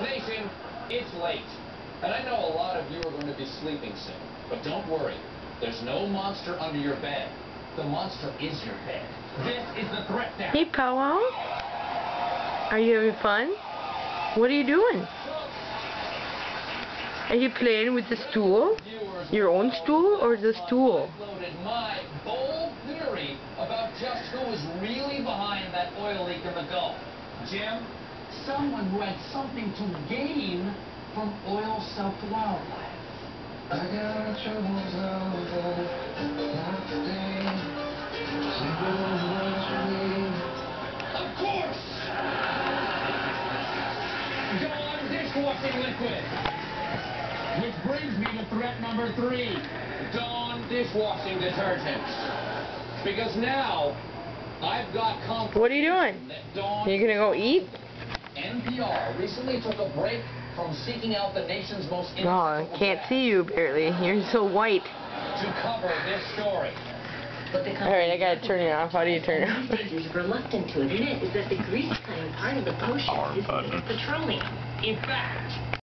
Nation, it's late. And I know a lot of you are going to be sleeping soon. But don't worry. There's no monster under your bed. The monster is your bed. This is the threat now. Hey, Powwow. Are you having fun? What are you doing? Are you playing with the stool? Your own stool or the stool? My bold theory about just who was really behind that oil leak in the Gulf. Jim, someone who had something to gain from oil sucked wildlife. I got troubles out there, not today. Of course! Dawn dishwashing liquid. Which brings me to threat number 3. Dawn dishwashing detergent. Because now, I've got confirmation. What are you doing? Are you gonna go eat? NPR recently took a break from seeking out the nation's most Oh, I can't see you barely. You're so white. to cover this story. Alright, I gotta turn it off. How do you turn it off? Is reluctant to admit is that the grease cutting part of the potion is petroleum. In fact,